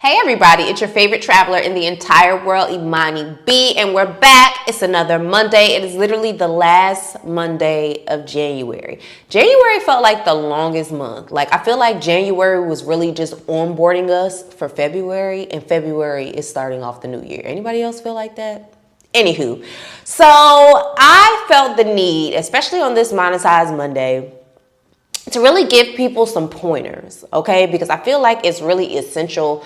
Hey everybody, it's your favorite traveler in the entire world, Imani B, and we're back. It's another Monday. It is literally the last Monday of January. January felt like the longest month. Like, I feel like January was really just onboarding us for February, and February is starting off the new year. Anybody else feel like that? Anywho, so I felt the need, especially on this Monetized Monday, to really give people some pointers, okay? Because I feel like it's really essential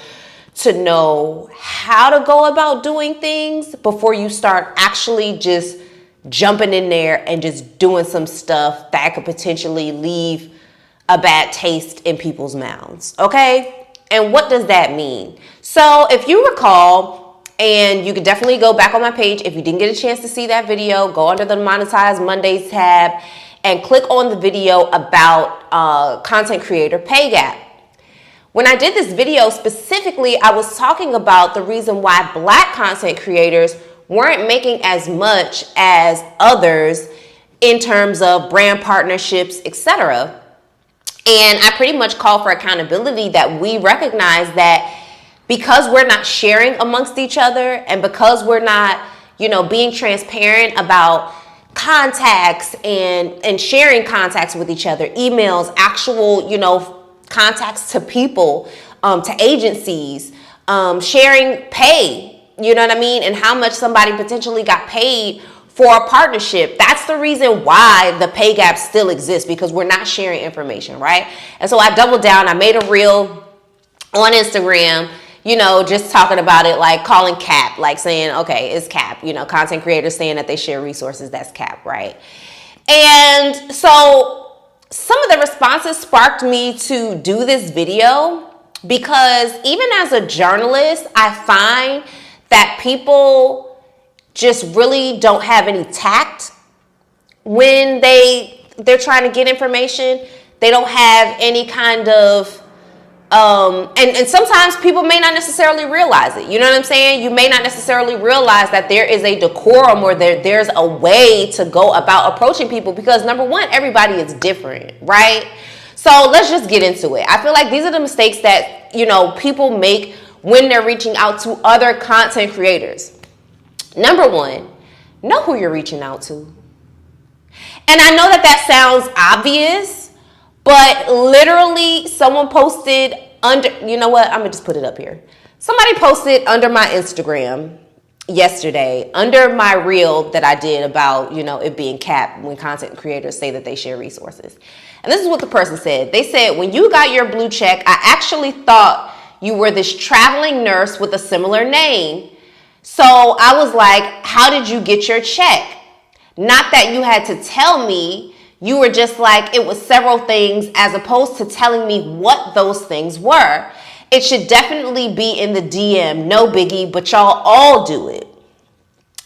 to know how to go about doing things before you start actually just jumping in there and just doing some stuff that could potentially leave a bad taste in people's mouths, okay? And what does that mean? So if you recall, and you can definitely go back on my page if you didn't get a chance to see that video, go under the Monetized Mondays tab and click on the video about content creator pay gap. When I did this video specifically, I was talking about the reason why Black content creators weren't making as much as others in terms of brand partnerships, etc. And I pretty much call for accountability, that we recognize that because we're not sharing amongst each other and because we're not, being transparent about contacts and sharing contacts with each other, emails, actual, contacts to people, to agencies, sharing pay, you know what I mean? And how much somebody potentially got paid for a partnership. That's the reason why the pay gap still exists, because we're not sharing information, right? And so I doubled down. I made a reel on Instagram, just talking about it, like calling cap, like saying, okay, it's cap, content creators saying that they share resources, that's cap, right? And so some of the responses sparked me to do this video, because even as a journalist, I find that people just really don't have any tact when they're trying to get information. They don't have any kind of and sometimes people may not necessarily realize it. You know what I'm saying? You may not necessarily realize that there is a decorum, or there's a way to go about approaching people, because number one, everybody is different, right? So let's just get into it. I feel like these are the mistakes that, people make when they're reaching out to other content creators. Number one, know who you're reaching out to. And I know that sounds obvious, but literally someone posted under, you know what? I'm going to just put it up here. Somebody posted under my Instagram yesterday, under my reel that I did about, it being cap when content creators say that they share resources. And this is what the person said. They said, when you got your blue check, I actually thought you were this traveling nurse with a similar name. So I was like, how did you get your check? Not that you had to tell me. You were just like, it was several things, as opposed to telling me what those things were. It should definitely be in the DM. No biggie, but y'all all do it.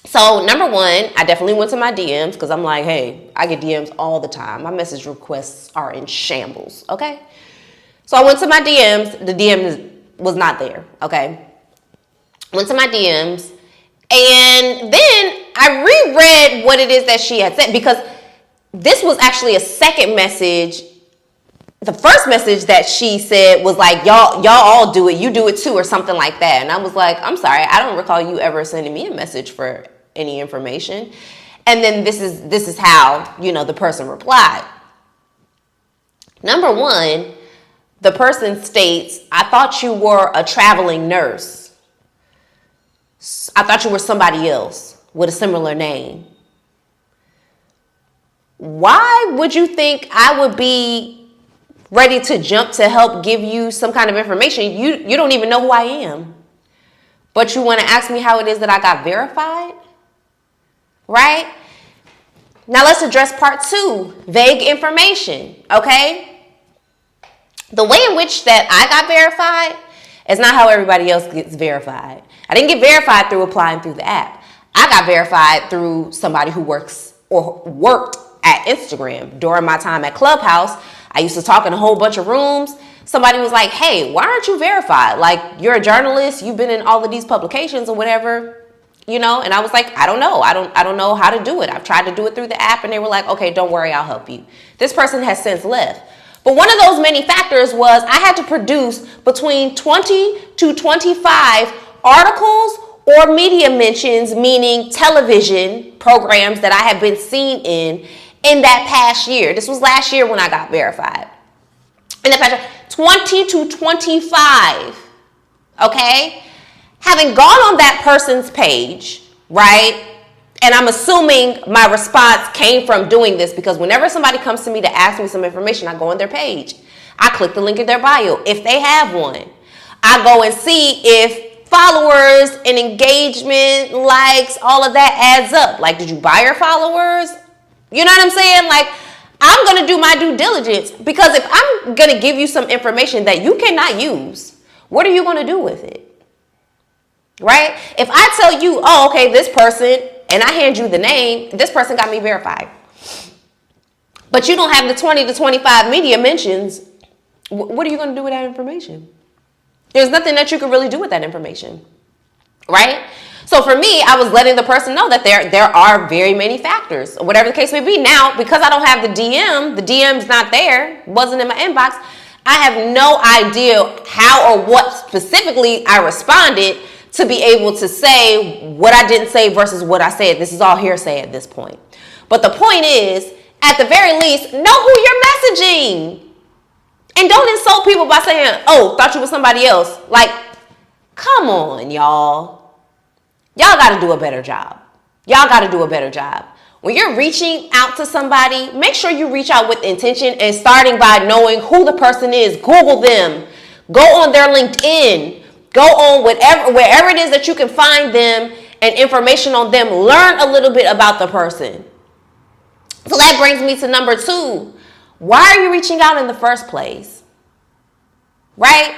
So number one, I definitely went to my DMs, because I'm like, hey, I get DMs all the time. My message requests are in shambles, okay? So I went to my DMs. The DM was not there, okay? Went to my DMs, and then I reread what it is that she had said, because this was actually a second message. The first message that she said was like, y'all all do it. You do it too, or something like that. And I was like, I'm sorry, I don't recall you ever sending me a message for any information. And then this is how, the person replied. Number one, the person states, I thought you were a traveling nurse. I thought you were somebody else with a similar name. Why would you think I would be ready to jump to help give you some kind of information? You don't even know who I am, but you want to ask me how it is that I got verified, right? Now let's address part two, vague information, okay? The way in which that I got verified is not how everybody else gets verified. I didn't get verified through applying through the app. I got verified through somebody who works or worked at Instagram. During my time at Clubhouse, I used to talk in a whole bunch of rooms. Somebody was like, hey, why aren't you verified? Like, you're a journalist, you've been in all of these publications or whatever, and I was like, I don't know. I don't know how to do it. I've tried to do it through the app, and they were like, okay, don't worry, I'll help you. This person has since left. But one of those many factors was I had to produce between 20 to 25 articles or media mentions, meaning television programs that I have been seen in that past year. This was last year when I got verified. In the past year, 20 to 25, okay? Having gone on that person's page, right? And I'm assuming my response came from doing this, because whenever somebody comes to me to ask me some information, I go on their page. I click the link in their bio if they have one. I go and see if followers and engagement, likes, all of that adds up. Like, did you buy your followers? You know what I'm saying? Like, I'm going to do my due diligence, because if I'm going to give you some information that you cannot use, what are you going to do with it? Right? If I tell you, oh, okay, this person, and I hand you the name, this person got me verified, but you don't have the 20 to 25 media mentions, what are you going to do with that information? There's nothing that you can really do with that information, right? So for me, I was letting the person know that there are very many factors, whatever the case may be. Now, because I don't have the DM's not there, wasn't in my inbox, I have no idea how or what specifically I responded to be able to say what I didn't say versus what I said. This is all hearsay at this point. But the point is, at the very least, know who you're messaging. And don't insult people by saying, oh, thought you was somebody else. Like, come on, y'all. Y'all got to do a better job. Y'all got to do a better job. When you're reaching out to somebody, make sure you reach out with intention, and starting by knowing who the person is. Google them. Go on their LinkedIn. Go on wherever it is that you can find them and information on them. Learn a little bit about the person. So that brings me to number 2. Why are you reaching out in the first place? Right?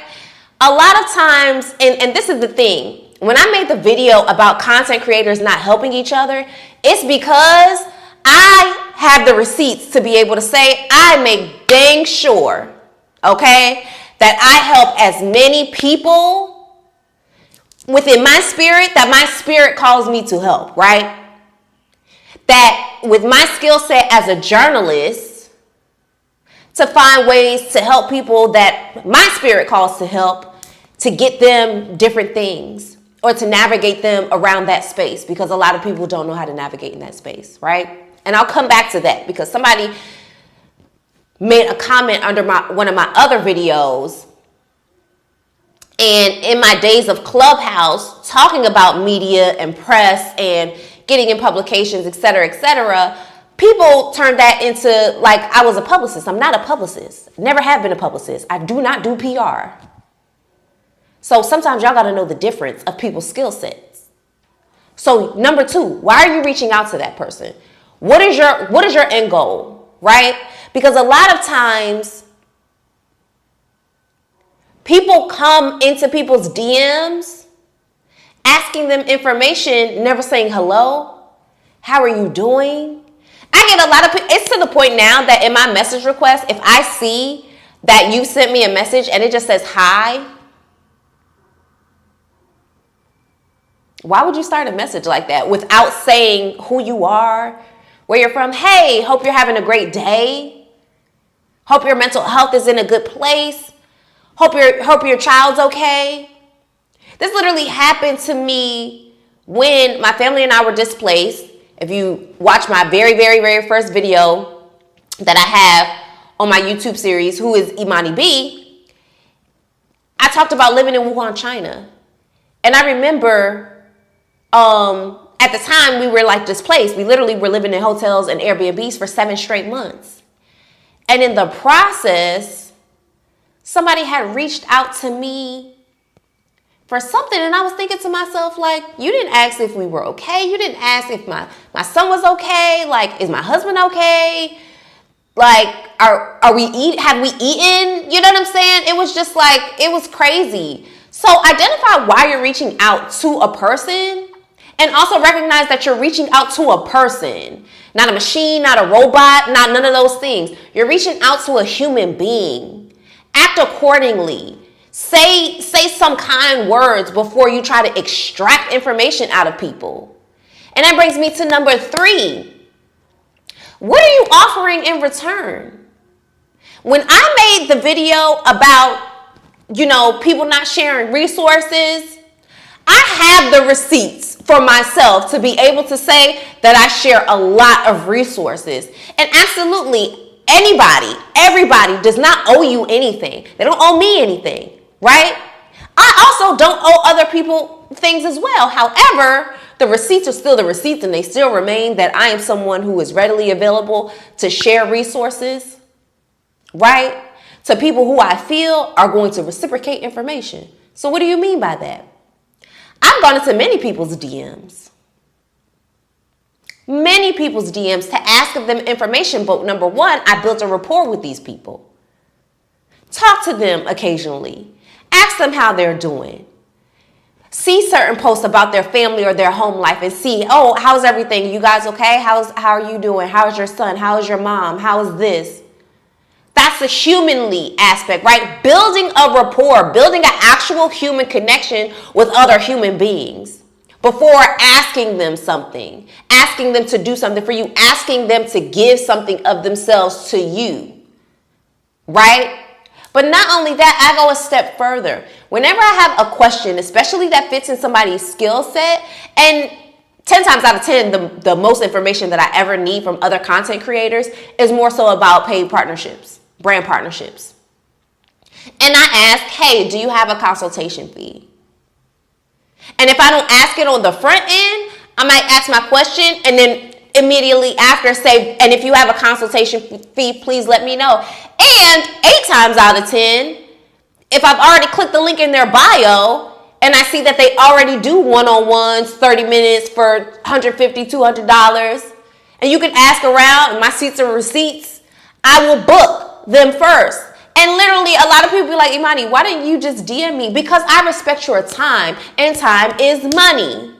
A lot of times, and this is the thing, when I made the video about content creators not helping each other, it's because I have the receipts to be able to say I make dang sure, okay, that I help as many people within my spirit that my spirit calls me to help, right? That with my skill set as a journalist, to find ways to help people that my spirit calls to help, to get them different things or to navigate them around that space, because a lot of people don't know how to navigate in that space, right? And I'll come back to that, because somebody made a comment under one of my other videos, and in my days of Clubhouse, talking about media and press and getting in publications, et cetera, people turned that into like I was a publicist. I'm not a publicist. Never have been a publicist. I do not do PR. So sometimes y'all got to know the difference of people's skill sets. So number 2, why are you reaching out to that person? What is your end goal, right? Because a lot of times people come into people's DMs asking them information, never saying hello. How are you doing? I get a lot of, it's to the point now that in my message request, if I see that you sent me a message and it just says hi, why would you start a message like that without saying who you are, where you're from? Hey, hope you're having a great day. Hope your mental health is in a good place. Hope your child's okay. This literally happened to me when my family and I were displaced. If you watch my very, very, very first video that I have on my YouTube series, Who is Imani B, I talked about living in Wuhan, China. And I remember at the time we were like displaced. We literally were living in hotels and Airbnbs for 7 straight months. And in the process, somebody had reached out to me for something, and I was thinking to myself, like, you didn't ask if we were okay. You didn't ask if my son was okay. Like, is my husband okay? Like, have we eaten? You know what I'm saying? It was just like, it was crazy. So identify why you're reaching out to a person, and also recognize that you're reaching out to a person, not a machine, not a robot, not none of those things. You're reaching out to a human being. Act accordingly. Say some kind words before you try to extract information out of people. And that brings me to number 3. What are you offering in return? When I made the video about people not sharing resources. I have the receipts for myself to be able to say that I share a lot of resources. And absolutely everybody does not owe you anything. They don't owe me anything, right? I also don't owe other people things as well. However, the receipts are still the receipts, and they still remain that I am someone who is readily available to share resources, right? To people who I feel are going to reciprocate information. So what do you mean by that? I've gone into many people's DMs to ask of them information. But number one, I built a rapport with these people. Talk to them occasionally. Ask them how they're doing. See certain posts about their family or their home life and see, oh, how's everything? You guys okay? How are you doing? How's your son? How's your mom? How's this? That's the humanly aspect, right? Building a rapport, building an actual human connection with other human beings before asking them something, asking them to do something for you, asking them to give something of themselves to you, right? But not only that, I go a step further. Whenever I have a question, especially that fits in somebody's skill set, and 10 times out of 10, the most information that I ever need from other content creators is more so about paid partnerships, brand partnerships. And I ask, hey, do you have a consultation fee? And if I don't ask it on the front end, I might ask my question and then immediately after say, and if you have a consultation fee, please let me know. And 8 times out of 10, if I've already clicked the link in their bio and I see that they already do one-on-ones, 30 minutes for $150, $200, and you can ask around and my seats and receipts, I will book them first. And literally a lot of people be like, Imani, why didn't you just DM me? Because I respect your time, and time is money.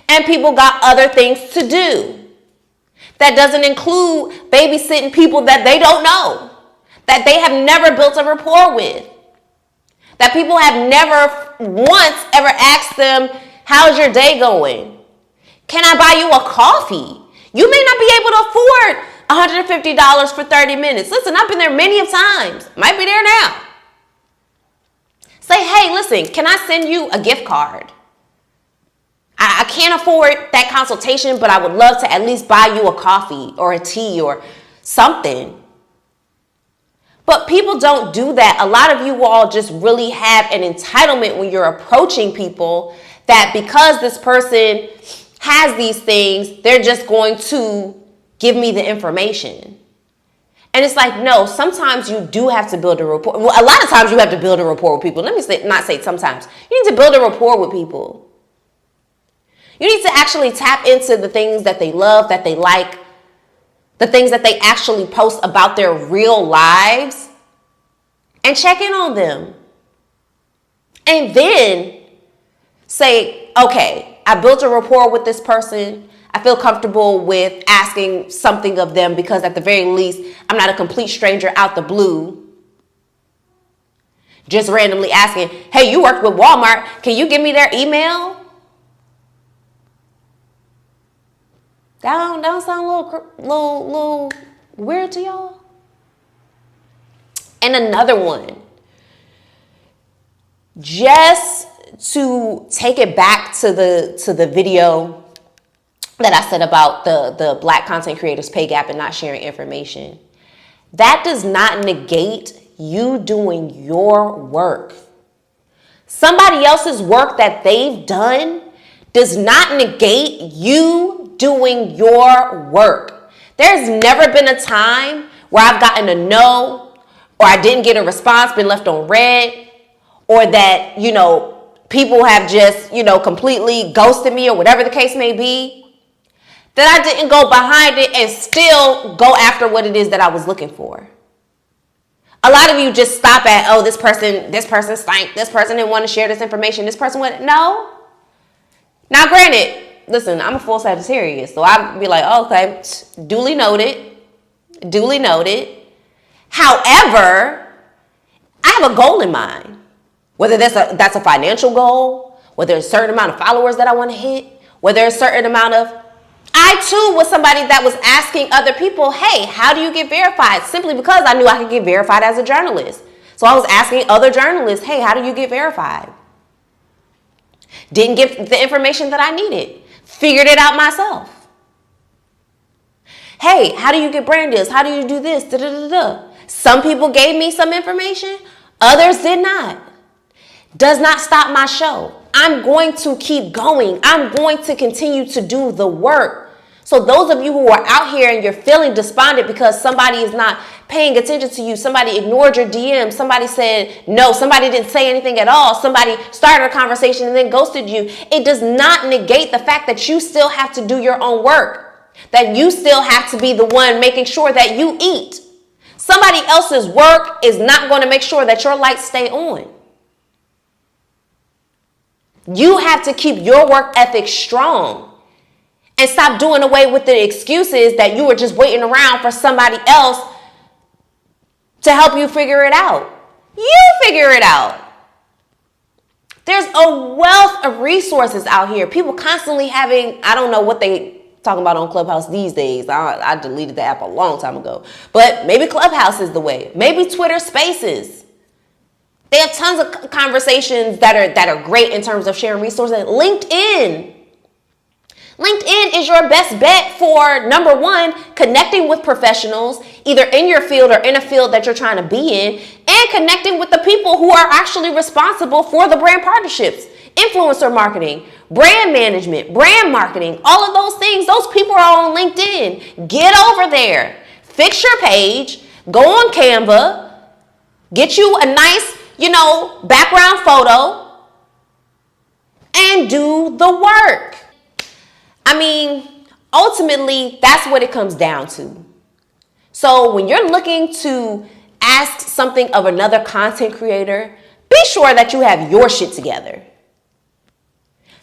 And people got other things to do. That doesn't include babysitting people that they don't know, that they have never built a rapport with, that people have never once ever asked them, how's your day going? Can I buy you a coffee? You may not be able to afford $150 for 30 minutes. Listen, I've been there many of times. Might be there now. Say, hey, listen, can I send you a gift card? I can't afford that consultation, but I would love to at least buy you a coffee or a tea or something. But people don't do that. A lot of you all just really have an entitlement when you're approaching people that because this person has these things, they're just going to give me the information. And it's like, no, sometimes you do have to build a rapport. Well, a lot of times you have to build a rapport with people. Let me not say sometimes. You need to build a rapport with people. You need to actually tap into the things that they love, that they like, the things that they actually post about their real lives, and check in on them. And then say, okay, I built a rapport with this person. I feel comfortable with asking something of them because at the very least, I'm not a complete stranger out the blue. Just randomly asking, hey, you work with Walmart. Can you give me their email? That don't sound a little weird to y'all? And another one, just to take it back to the video that I said about the Black content creators pay gap and not sharing information. That does not negate you doing your work. Somebody else's work that they've done does not negate you doing your work. There's never been a time where I've gotten a no, or I didn't get a response, been left on red, or that, people have just, completely ghosted me or whatever the case may be, that I didn't go behind it and still go after what it is that I was looking for. A lot of you just stop at, oh, this person stank, this person didn't want to share this information, this person went, no. Now, granted, listen, I'm a full Sagittarius, so I'd be like, oh, okay, duly noted. However, I have a goal in mind. Whether that's a financial goal, whether there's a certain amount of followers that I want to hit, whether there's a certain amount of... I, too, was somebody that was asking other people, hey, how do you get verified? Simply because I knew I could get verified as a journalist. So I was asking other journalists, hey, how do you get verified? Didn't get the information that I needed. Figured it out myself. Hey, how do you get brand deals? How do you do this? Da, da, da, da. Some people gave me some information. Others did not. Does not stop my show. I'm going to keep going. I'm going to continue to do the work. So those of you who are out here and you're feeling despondent because somebody is not paying attention to you, somebody ignored your DM, somebody said no, somebody didn't say anything at all, somebody started a conversation and then ghosted you, it does not negate the fact that you still have to do your own work, that you still have to be the one making sure that you eat. Somebody else's work is not going to make sure that your lights stay on. You have to keep your work ethic strong. And stop doing away with the excuses that you were just waiting around for somebody else to help you figure it out. You figure it out. There's a wealth of resources out here. People constantly having, I don't know what they talking about on Clubhouse these days. I deleted the app a long time ago. But maybe Clubhouse is the way. Maybe Twitter Spaces. They have tons of conversations that are great in terms of sharing resources. LinkedIn. LinkedIn is your best bet for, number one, connecting with professionals, either in your field or in a field that you're trying to be in, and connecting with the people who are actually responsible for the brand partnerships, influencer marketing, brand management, brand marketing, all of those things. Those people are on LinkedIn. Get over there, fix your page, go on Canva, get you a nice, background photo, and do the work. I mean, ultimately, that's what it comes down to. So when you're looking to ask something of another content creator, be sure that you have your shit together.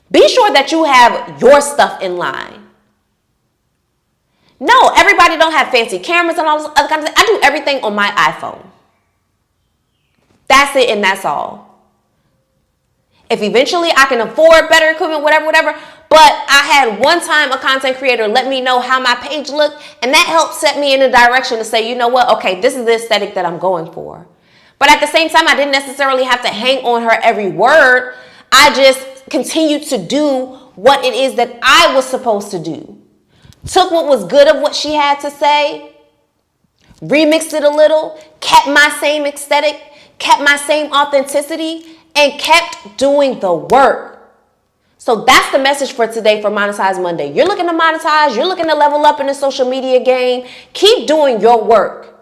Be sure that you have your stuff in line. No, everybody don't have fancy cameras and all those other kinds of things. I do everything on my iPhone. That's it and that's all. If eventually I can afford better equipment, whatever, but I had one time a content creator let me know how my page looked, and that helped set me in a direction to say, you know what, okay, this is the aesthetic that I'm going for. But at the same time, I didn't necessarily have to hang on her every word. I just continued to do what it is that I was supposed to do. Took what was good of what she had to say, remixed it a little, kept my same aesthetic, kept my same authenticity, and kept doing the work. So that's the message for today for Monetize Monday. You're looking to monetize, you're looking to level up in the social media game. Keep doing your work.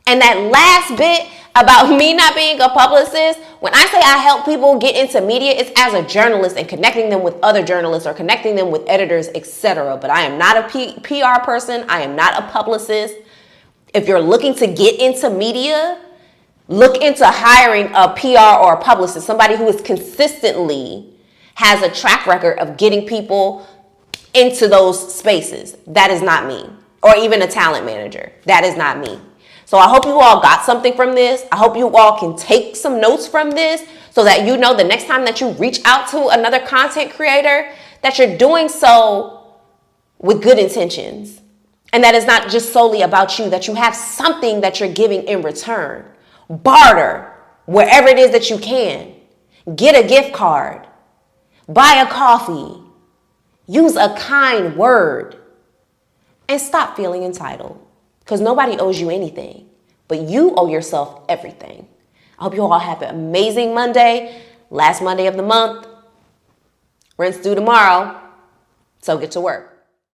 And that last bit about me not being a publicist, when I say I help people get into media, it's as a journalist and connecting them with other journalists or connecting them with editors, etc. But I am not a PR person. I am not a publicist. If you're looking to get into media, look into hiring a PR or a publicist, somebody who is consistently has a track record of getting people into those spaces. That is not me. Or even a talent manager. That is not me. So I hope you all got something from this. I hope you all can take some notes from this so that you know the next time that you reach out to another content creator that you're doing so with good intentions. And that is not just solely about you, that you have something that you're giving in return. Barter wherever it is that you can. Get a gift card. Buy a coffee. Use a kind word. And stop feeling entitled. Because nobody owes you anything. But you owe yourself everything. I hope you all have an amazing Monday. Last Monday of the month. Rinse due tomorrow. So get to work.